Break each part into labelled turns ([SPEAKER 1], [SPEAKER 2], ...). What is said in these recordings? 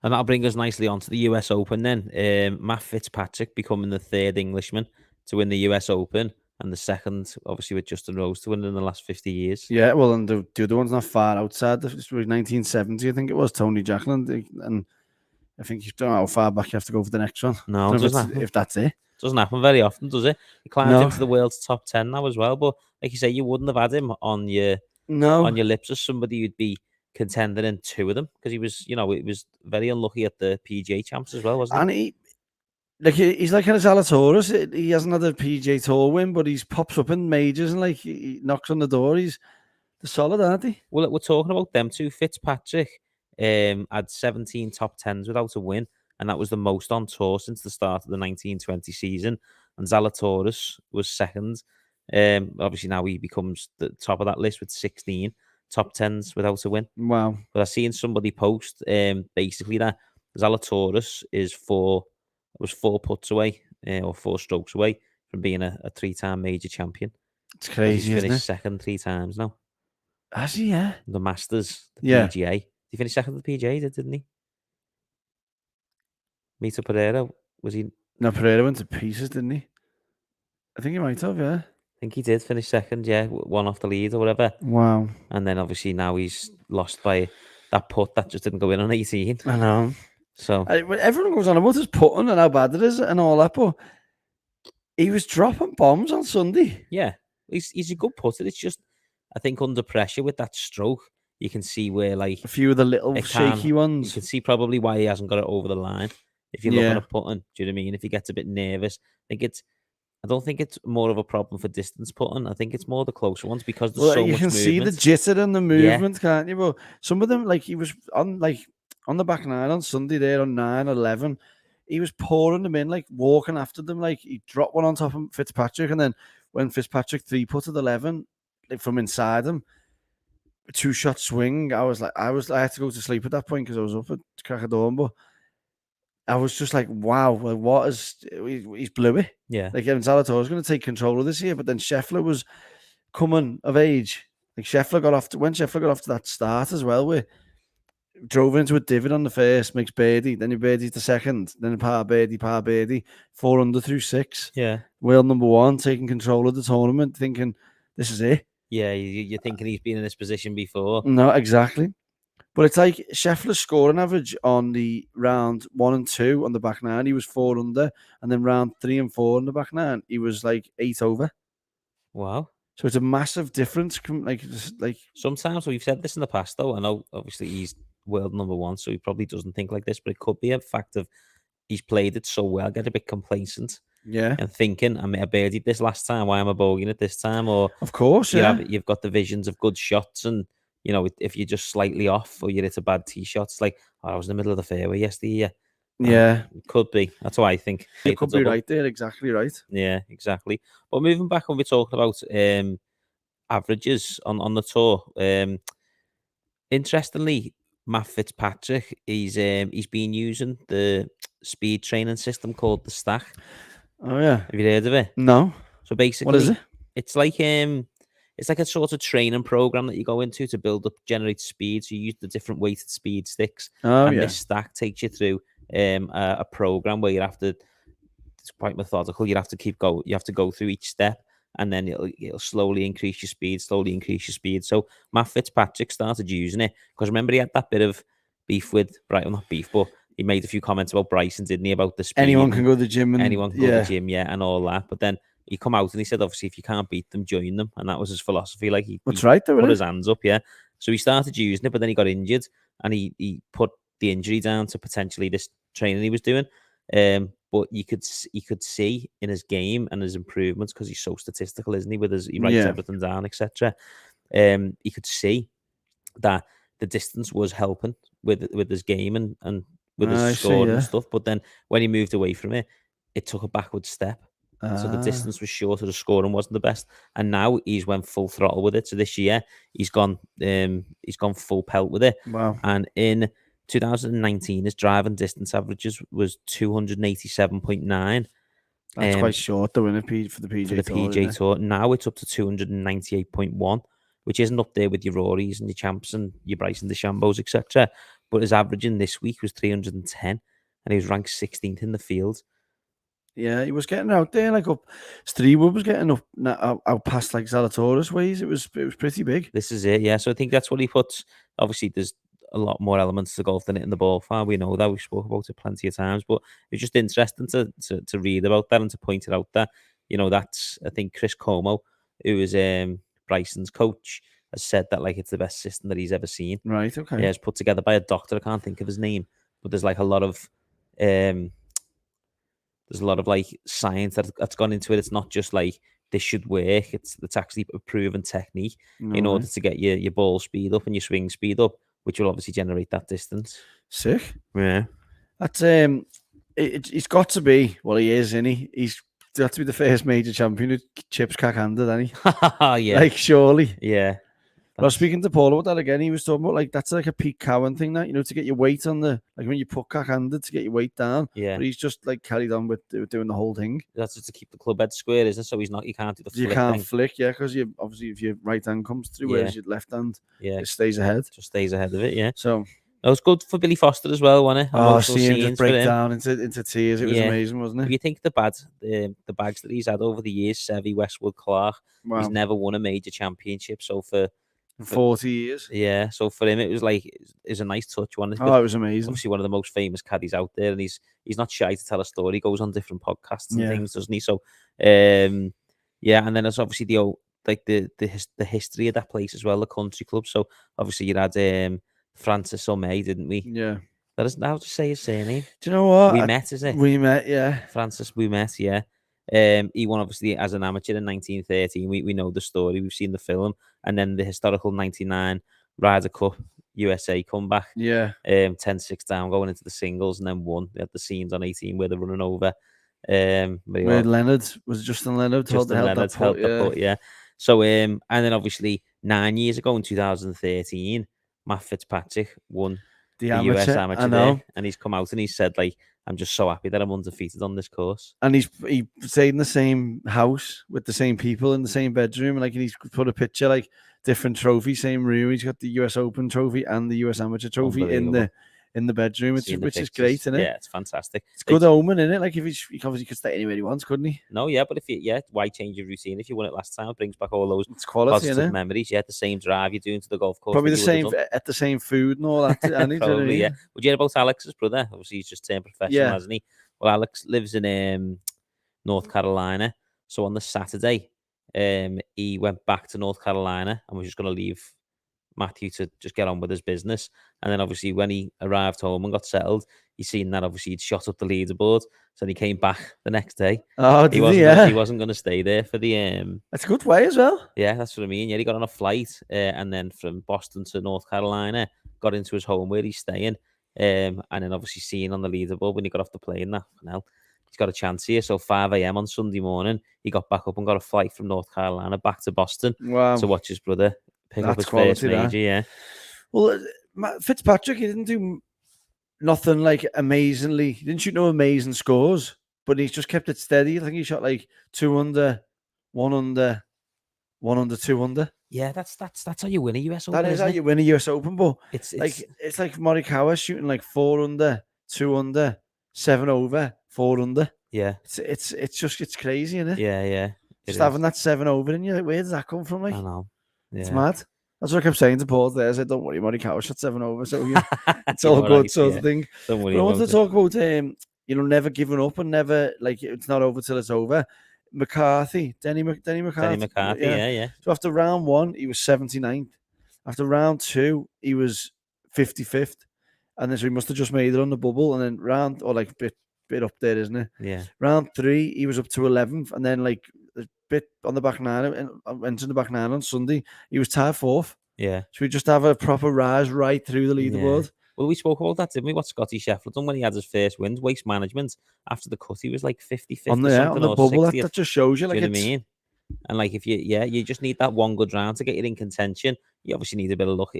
[SPEAKER 1] And that'll bring us nicely on to the US Open then. Matt Fitzpatrick becoming the third Englishman to win the US Open, and the second, obviously, with Justin Rose to win in the last 50 years.
[SPEAKER 2] Yeah, well, and the other one's not far outside. It's 1970, I think it was, Tony Jacklin. And I think you don't know how far back you have to go for the next one.
[SPEAKER 1] No, it doesn't happen.
[SPEAKER 2] If that's it.
[SPEAKER 1] Doesn't happen very often, does it? He climbed
[SPEAKER 2] No.
[SPEAKER 1] into the world's top 10 now as well. But like you say, you wouldn't have had him on your lips as somebody who'd be contending in two of them, because he was, it was very unlucky at the PGA Champs as well, wasn't he?
[SPEAKER 2] And he's like a Zalatoris. He hasn't had a PGA Tour win, but he's pops up in majors and like he knocks on the door. He's solid, aren't he?
[SPEAKER 1] Well, we're talking about them too. Fitzpatrick had 17 top 10s without a win, and that was the most on tour since the start of the 1920 season. And Zalatoris was second. Obviously now he becomes the top of that list with 16 top 10s without a win.
[SPEAKER 2] Wow.
[SPEAKER 1] But I seen somebody post basically that Zalatoris was 4 putts away or 4 strokes away from being a 3-time major champion.
[SPEAKER 2] It's crazy,
[SPEAKER 1] he's
[SPEAKER 2] isn't
[SPEAKER 1] finished
[SPEAKER 2] it?
[SPEAKER 1] second 3 times now.
[SPEAKER 2] Has he? Yeah.
[SPEAKER 1] The Masters, the
[SPEAKER 2] Yeah.
[SPEAKER 1] PGA. He finished second at the PGA, didn't he? Mito Pereira, was he?
[SPEAKER 2] No, Pereira went to pieces, didn't he? I think he might have, yeah.
[SPEAKER 1] I think he did finish second, yeah, one off the lead or whatever.
[SPEAKER 2] Wow.
[SPEAKER 1] And then obviously now he's lost by that putt that just didn't go in on 18.
[SPEAKER 2] I know.
[SPEAKER 1] So
[SPEAKER 2] everyone goes on about his putting and how bad it is and all that, but he was dropping bombs on Sunday.
[SPEAKER 1] Yeah, he's a good putter. It's just, I think under pressure with that stroke, you can see where like
[SPEAKER 2] a few of the little shaky ones.
[SPEAKER 1] You can see probably why he hasn't got it over the line. If you're looking at putting, do you know what I mean? If he gets a bit nervous, I don't think it's more of a problem for distance putting. I think it's more the closer ones, because there's so much movement.
[SPEAKER 2] You can see the jitter and the movement, can't you? But some of them, like he was on the back 9 on Sunday there on 9-11. He was pouring them in, like walking after them. Like he dropped one on top of Fitzpatrick, and then when Fitzpatrick 3-putted 11, like from inside him, 2-shot swing. I had to go to sleep at that point because I was up at crack of dawn, but I was just like, wow, he's blew it.
[SPEAKER 1] Yeah.
[SPEAKER 2] Like Zalatoris was going to take control of this year, but then Scheffler was coming of age. Like Scheffler got off to that start as well, where drove into a divot on the first, makes birdie, then he birdies the second, then a par birdie, 4 under through 6.
[SPEAKER 1] Yeah.
[SPEAKER 2] World number 1, taking control of the tournament, thinking this is it.
[SPEAKER 1] Yeah, you're thinking he's been in this position before.
[SPEAKER 2] No, exactly. But it's like Scheffler's scoring average on the round 1 and 2 on the back 9, he was 4 under, and then round 3 and 4 on the back 9, he was like 8 over.
[SPEAKER 1] Wow.
[SPEAKER 2] So it's a massive difference. Like
[SPEAKER 1] sometimes we've said this in the past, though. I know obviously he's world number 1, so he probably doesn't think like this, but it could be a fact of he's played it so well, get a bit complacent.
[SPEAKER 2] Yeah.
[SPEAKER 1] And thinking, I birdied this last time, why am I bogeying it this time? Or
[SPEAKER 2] of course,
[SPEAKER 1] you've got the visions of good shots, and if you're just slightly off or you hit a bad tee shot, it's like, I was in the middle of the fairway yesterday.
[SPEAKER 2] Yeah.
[SPEAKER 1] It could be. That's what I think.
[SPEAKER 2] You could be right there, exactly right.
[SPEAKER 1] Yeah, exactly. But moving back, when we're talking about averages on the tour, interestingly, Matt Fitzpatrick, he's been using the speed training system called the Stack.
[SPEAKER 2] Oh yeah,
[SPEAKER 1] have you heard of it?
[SPEAKER 2] No.
[SPEAKER 1] So basically,
[SPEAKER 2] what is it?
[SPEAKER 1] It's like a sort of training program that you go into to build up, generate speed. So you use the different weighted speed sticks.
[SPEAKER 2] Oh,
[SPEAKER 1] and this Stack takes you through a program where you have to. It's quite methodical. You have to go through each step, and then it'll slowly increase your speed, So Matt Fitzpatrick started using it because remember he had that bit of beef with Brighton, not beef, but he made a few comments about Bryson, didn't he? About the speed.
[SPEAKER 2] Anyone can go to the gym, and
[SPEAKER 1] anyone can go to the gym, and all that. But then he come out and he said, obviously, if you can't beat them, join them, and that was his philosophy. Like he
[SPEAKER 2] put
[SPEAKER 1] his hands up, So he started using it, but then he got injured, and he put the injury down to potentially this training he was doing. But you could see in his game and his improvements, because he's so statistical, isn't he? He writes everything down, etc. He could see that the distance was helping with his game and with his scoring and stuff. But then when he moved away from it, it took a backward step. So the distance was shorter, the scoring wasn't the best, and now he's went full throttle with it. So this year he's gone full pelt with it.
[SPEAKER 2] Wow!
[SPEAKER 1] And in 2019, his driving distance averages was 287.9.
[SPEAKER 2] That's quite short, though, isn't it, for the PGA
[SPEAKER 1] Tour. Now it's up to 298.1, which isn't up there with your Rorys and your Champs and your Bryson DeChambeaus, etc. but his averaging this week was 310, and he was ranked 16th in the field.
[SPEAKER 2] Yeah, he was getting out there, like up. Streetwood was getting up out past like Zalatoris ways. It was pretty big.
[SPEAKER 1] This is it, yeah. So I think that's what he puts. Obviously, there's a lot more elements to golf than hitting the ball far. We know that. We spoke about it plenty of times, but it's just interesting to read about that and to point it out that, that's, I think, Chris Como, who is Bryson's coach, has said that like it's the best system that he's ever seen.
[SPEAKER 2] Right, okay.
[SPEAKER 1] Yeah, it's put together by a doctor. I can't think of his name, but there's like a lot of like science that's gone into it. It's not just like this should work. It's actually a proven technique in order to get your ball speed up and your swing speed up, which will obviously generate that distance.
[SPEAKER 2] Sick.
[SPEAKER 1] Yeah.
[SPEAKER 2] That's he's got to be. Well, he is, isn't he? He's got to be the first major champion who chips cack-handed, hasn't he?
[SPEAKER 1] Yeah.
[SPEAKER 2] Like, surely.
[SPEAKER 1] Yeah.
[SPEAKER 2] I was speaking to Paul about that again. He was talking about like that's like a Pete Cowan thing, that to get your weight on the, like when you put cack-handed to get your weight down.
[SPEAKER 1] Yeah.
[SPEAKER 2] But he's just like carried on with doing the whole thing.
[SPEAKER 1] That's just to keep the club head square, isn't it? So you can't do the flick.
[SPEAKER 2] You can't
[SPEAKER 1] thing.
[SPEAKER 2] flick, yeah, because you obviously if your right hand comes through, whereas your left hand, it stays ahead.
[SPEAKER 1] Just stays ahead of it, yeah.
[SPEAKER 2] So
[SPEAKER 1] it was good for Billy Foster as well, wasn't it?
[SPEAKER 2] Seeing him just break down into tears, it was amazing, wasn't it?
[SPEAKER 1] If you think the bags that he's had over the years, Seve, Westwood, Clark, he's never won a major championship. So for
[SPEAKER 2] 40 years.
[SPEAKER 1] Yeah, so for him, it was a nice touch. It
[SPEAKER 2] was amazing.
[SPEAKER 1] Obviously, one of the most famous caddies out there, and he's not shy to tell a story. He goes on different podcasts and things, doesn't he? So, and then there's obviously the history of that place as well, the country club. So obviously, you had Francis O'May, didn't we?
[SPEAKER 2] Yeah.
[SPEAKER 1] That is how to say his surname.
[SPEAKER 2] Do you know what?
[SPEAKER 1] We met, is it?
[SPEAKER 2] We met, yeah.
[SPEAKER 1] Francis, we met, yeah. He won obviously as an amateur in 1913. We know the story. We've seen the film, and then the historical 99 Ryder Cup USA comeback.
[SPEAKER 2] Yeah.
[SPEAKER 1] 10-6 down, going into the singles, and then won. They had the scenes on 18 where they're running over.
[SPEAKER 2] Where Leonard was Justin Leonard.
[SPEAKER 1] Held the putt, yeah. So and then obviously 9 years ago in 2013, Matt Fitzpatrick won the US amateur there, and he's come out and he said like, I'm just so happy that I'm undefeated on this course.
[SPEAKER 2] And he stayed in the same house with the same people in the same bedroom. Like, and he's put a picture, like different trophy, same room. He's got the US Open trophy and the US Amateur trophy in the bedroom, which is great, isn't it?
[SPEAKER 1] Yeah, it's fantastic.
[SPEAKER 2] It's good omen, isn't it? Like if he obviously could stay anywhere he wants, couldn't he?
[SPEAKER 1] No, yeah, but why change your routine? If you won it last time, it brings back all those
[SPEAKER 2] quality,
[SPEAKER 1] positive memories. Yeah, the same drive you're doing to the golf course.
[SPEAKER 2] Probably the same food and all that.
[SPEAKER 1] Probably, yeah. Would you hear about Alex's brother? Obviously, he's just turned professional, hasn't he? Well, Alex lives in North Carolina. So on the Saturday, he went back to North Carolina and was just going to leave Matthew to just get on with his business. And then obviously when he arrived home and got settled, he seen that obviously he'd shot up the leaderboard. So he came back the next day.
[SPEAKER 2] Oh,
[SPEAKER 1] he wasn't going to stay there for the
[SPEAKER 2] That's a good way as well.
[SPEAKER 1] Yeah, that's what I mean. Yeah, he got on a flight and then from Boston to North Carolina, got into his home where he's staying. And then obviously seeing on the leaderboard when he got off the plane that he's got a chance here. So 5 a.m. on Sunday morning, he got back up and got a flight from North Carolina back to Boston to watch his brother pick up his first major. Yeah.
[SPEAKER 2] Well, Fitzpatrick, he didn't do nothing like amazingly. He didn't shoot no amazing scores, but he's just kept it steady. I think he shot like 2 under, 1 under, 1 under, 2 under.
[SPEAKER 1] Yeah, that's how you win a US Open.
[SPEAKER 2] That is how you win a US Open, but it's like Morikawa shooting like 4 under, 2 under, 7 over, 4 under.
[SPEAKER 1] Yeah,
[SPEAKER 2] it's crazy, isn't it?
[SPEAKER 1] Yeah.
[SPEAKER 2] Just having that 7 over, and you're like, where does that come from? Like,
[SPEAKER 1] I know. Yeah.
[SPEAKER 2] It's mad. That's what I kept saying to Paul there. I said, don't worry, Morikawa shot 7 over, so it's all good, sort of thing.
[SPEAKER 1] Don't worry.
[SPEAKER 2] But I wanted to talk about never giving up and never like it's not over till it's over. McCarthy, Denny McCarthy.
[SPEAKER 1] Yeah.
[SPEAKER 2] So after round 1, he was 79th. After round 2, he was 55th. And then so he must have just made it on the bubble. And then bit up there, isn't it?
[SPEAKER 1] Yeah.
[SPEAKER 2] Round 3, he was up to 11th. And then like a bit on the back 9 and went to the back 9 on Sunday. He was tied 4th.
[SPEAKER 1] Yeah.
[SPEAKER 2] So we just have a proper rise right through the leaderboard.
[SPEAKER 1] Yeah. Well, we spoke about that, didn't we? What Scotty Scheffler done when he had his first wins, waste management. After the cut, he was like 55th
[SPEAKER 2] on the bubble. That just shows you, like,
[SPEAKER 1] what I mean. And like, if you just need that one good round to get you in contention. You obviously need a bit of luck.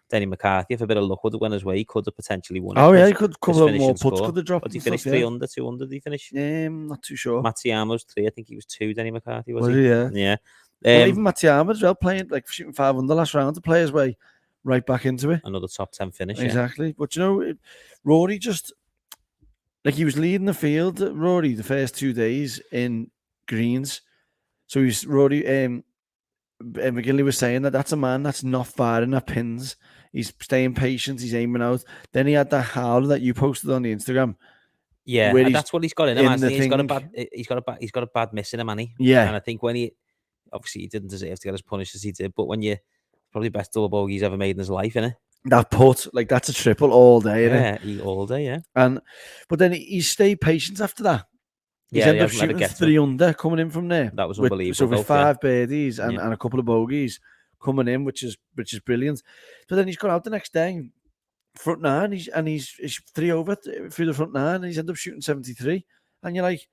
[SPEAKER 1] Denny McCarthy, if a bit of luck would have went his way, he could have potentially won.
[SPEAKER 2] Oh yeah, he could couple of more putts could have dropped.
[SPEAKER 1] But he finished 3 under, 2 under. Did he finish?
[SPEAKER 2] Not too sure.
[SPEAKER 1] Matsuyama's 3. I think he was 2. Denny McCarthy was
[SPEAKER 2] he?
[SPEAKER 1] Yeah.
[SPEAKER 2] Well, even Matsuyama as well, playing like shooting 5 under last round to play his way right back into it.
[SPEAKER 1] Another top 10 finish.
[SPEAKER 2] Exactly. But Rory just, like, he was leading the field, Rory, the first 2 days in greens. So Rory, McGinley was saying that's a man that's not firing at pins. He's staying patient. He's aiming out. Then he had that howler that you posted on the Instagram.
[SPEAKER 1] Yeah,
[SPEAKER 2] where
[SPEAKER 1] and that's what he's got in him.
[SPEAKER 2] in the
[SPEAKER 1] He's got a
[SPEAKER 2] thing.
[SPEAKER 1] bad, he's got a bad miss in him, and
[SPEAKER 2] Yeah.
[SPEAKER 1] I think when obviously he didn't deserve to get as punished as he did, but when probably the best double bogey he's ever made in his life, innit?
[SPEAKER 2] That putt, like, that's a triple all day,
[SPEAKER 1] Yeah,
[SPEAKER 2] innit?
[SPEAKER 1] all day, yeah.
[SPEAKER 2] But then he stayed patient after that. He's ended up shooting 3 under coming in from there.
[SPEAKER 1] That was unbelievable.
[SPEAKER 2] So with 5 birdies and a couple of bogeys coming in, which is brilliant. So then he's gone out the next day, front 9, he's 3 over through the front 9, and he's ended up shooting 73. And you're like,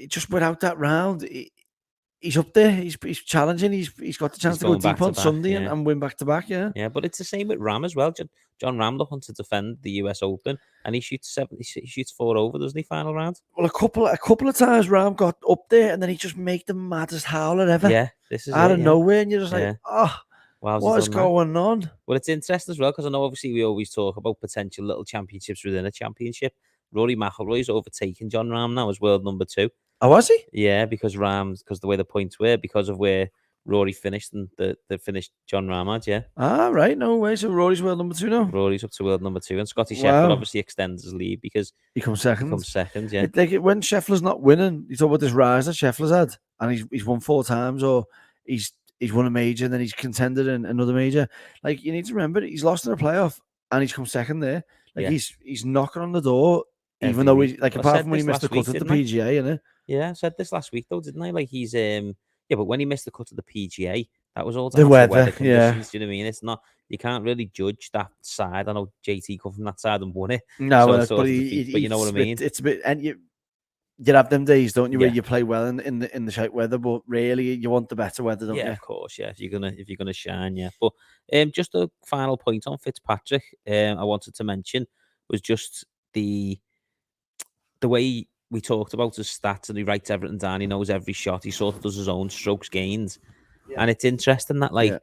[SPEAKER 2] just without that round, he's up there. He's challenging. He's got the chance to go deep on Sunday and win back to back. Yeah.
[SPEAKER 1] Yeah, but it's the same with Ram as well. John Ram looking to defend the U.S. Open, and he shoots 4 over, doesn't he? Final round.
[SPEAKER 2] Well, a couple of times Ram got up there, and then he just made the maddest howler ever.
[SPEAKER 1] Yeah, this is
[SPEAKER 2] out of nowhere, and you're just like,
[SPEAKER 1] wow,
[SPEAKER 2] what is going on?
[SPEAKER 1] Well, it's interesting as well, because I know obviously we always talk about potential little championships within a championship. Rory McIlroy's overtaken John Ram now as world number 2.
[SPEAKER 2] Oh, was he?
[SPEAKER 1] Yeah, because the way the points were, because of where Rory finished and the finished John Ram had, yeah.
[SPEAKER 2] Ah, right, no way. So Rory's world number 2 now.
[SPEAKER 1] Rory's up to world number 2, and Scotty Scheffler obviously extends his lead because
[SPEAKER 2] he comes second.
[SPEAKER 1] Yeah.
[SPEAKER 2] When Scheffler's not winning, you talk about this rise that Scheffler's had, and he's won 4 times, or he's won a major, and then he's contended in another major. Like, you need to remember, he's lost in a playoff, and he's come second there. Like, he's knocking on the door, even though apart from when he missed the cut at the PGA, innit?
[SPEAKER 1] Yeah, I said this last week though, didn't I? Like, he's but when he missed the cut at the PGA, that was all down
[SPEAKER 2] the
[SPEAKER 1] to
[SPEAKER 2] weather
[SPEAKER 1] conditions. Yeah. Do you know what I mean? It's not, you can't really judge that side. I know JT come from that side and won it.
[SPEAKER 2] No,
[SPEAKER 1] but you know what I mean.
[SPEAKER 2] It's a bit, and you have them days, don't you, where you play well in the shite weather, but really you want the better weather, don't you?
[SPEAKER 1] Yeah, of course. Yeah, if you're gonna shine, yeah. But just a final point on Fitzpatrick, I wanted to mention was just the way we talked about his stats, and he writes everything down. He knows every shot. He sort of does his own strokes gains, and it's interesting that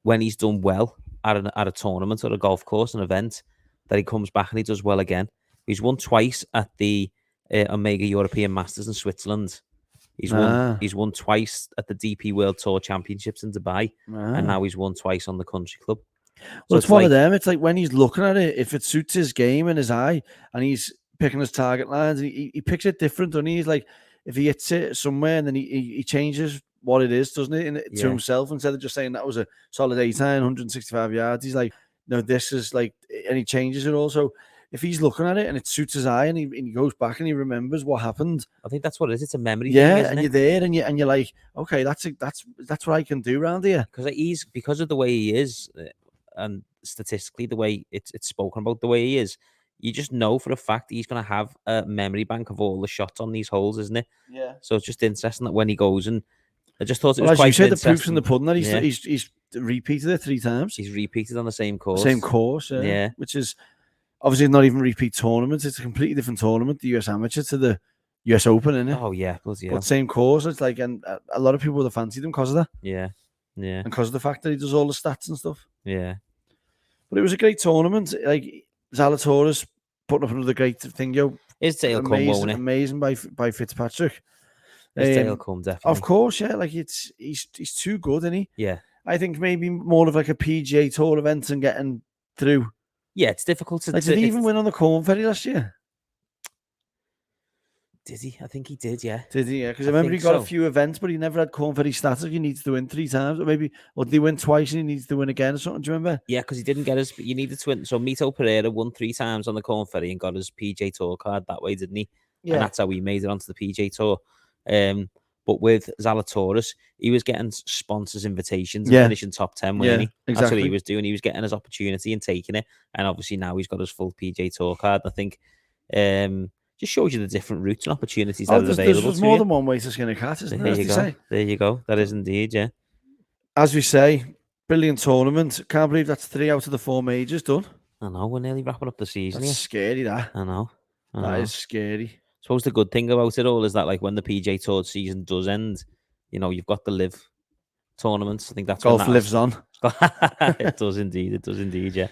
[SPEAKER 1] when he's done well at a tournament or a golf course, an event, that he comes back and he does well again. He's won twice at the Omega European Masters in Switzerland. He's won twice at the DP World Tour Championships in Dubai, and now he's won twice on the Country Club.
[SPEAKER 2] Well, it's one of them. It's like when he's looking at it, if it suits his game and his eye, and he's picking his target lines, he picks it different, doesn't he? He's like, if he hits it somewhere, and then he changes what it is, doesn't it, to himself, instead of just saying that was a solid 8-iron, 165 yards. He's like, no, this is like, and he changes it also. If he's looking at it and it suits his eye, and he goes back and he remembers what happened,
[SPEAKER 1] I think that's what it is. It's a memory
[SPEAKER 2] thing,
[SPEAKER 1] isn't
[SPEAKER 2] and
[SPEAKER 1] it?
[SPEAKER 2] You're there, and you're like, okay, that's what I can do around here.
[SPEAKER 1] Because of the way he is, and statistically the way it's spoken about, the way he is, you just know for a fact he's going to have a memory bank of all the shots on these holes, isn't it?
[SPEAKER 2] Yeah.
[SPEAKER 1] So it's just interesting that when he goes, and I just thought it was
[SPEAKER 2] as
[SPEAKER 1] quite
[SPEAKER 2] you said,
[SPEAKER 1] interesting.
[SPEAKER 2] the proof's in the pudding that he's repeated it 3 times.
[SPEAKER 1] He's repeated on the same course.
[SPEAKER 2] Yeah. Which is obviously not even repeat tournaments. It's a completely different tournament, the US Amateur to the US Open, isn't it?
[SPEAKER 1] Oh, yeah.
[SPEAKER 2] But same course. It's like, and a lot of people would have fancied him because of that.
[SPEAKER 1] Yeah.
[SPEAKER 2] And because of the fact that he does all the stats and stuff.
[SPEAKER 1] Yeah.
[SPEAKER 2] But it was a great tournament. Like, Zalatoris putting up another great thing,
[SPEAKER 1] His tail come, won't it?
[SPEAKER 2] Amazing by Fitzpatrick.
[SPEAKER 1] His tail come, definitely.
[SPEAKER 2] Of course, yeah. Like, he's too good, isn't he?
[SPEAKER 1] Yeah.
[SPEAKER 2] I think maybe more of like a PGA Tour event and getting through.
[SPEAKER 1] Yeah, it's difficult to...
[SPEAKER 2] Did he even win on the Corn Ferry last year?
[SPEAKER 1] Did he? I think he did, yeah.
[SPEAKER 2] Did he? Yeah, because I remember he got a few events, but he never had Corn Ferry status. He needs to win 3 times, or did he win twice and he needs to win again or something? Do you remember?
[SPEAKER 1] Yeah, because he didn't get his... You needed to win. So Mito Pereira won 3 times on the Corn Ferry and got his PGA Tour card that way, didn't he? Yeah. And that's how he made it onto the PGA Tour. But with Zalatoris, he was getting sponsors' invitations and finishing top 10, wasn't he?
[SPEAKER 2] Exactly.
[SPEAKER 1] That's what he was doing. He was getting his opportunity and taking it. And obviously now he's got his full PGA Tour card. I think just shows you the different routes and opportunities that are available.
[SPEAKER 2] There's more than one way to skin a cat, isn't there?
[SPEAKER 1] There you go. That is indeed, yeah.
[SPEAKER 2] As we say, brilliant tournament. Can't believe that's 3 out of the 4 majors done.
[SPEAKER 1] I know. We're nearly wrapping up the season.
[SPEAKER 2] That's scary, that.
[SPEAKER 1] I know.
[SPEAKER 2] That is scary.
[SPEAKER 1] I suppose the good thing about it all is that, like, when the PGA Tour season does end, you know, you've got the live tournaments. I think that's
[SPEAKER 2] Golf
[SPEAKER 1] when that
[SPEAKER 2] lives on.
[SPEAKER 1] It does indeed. It does indeed. Yeah.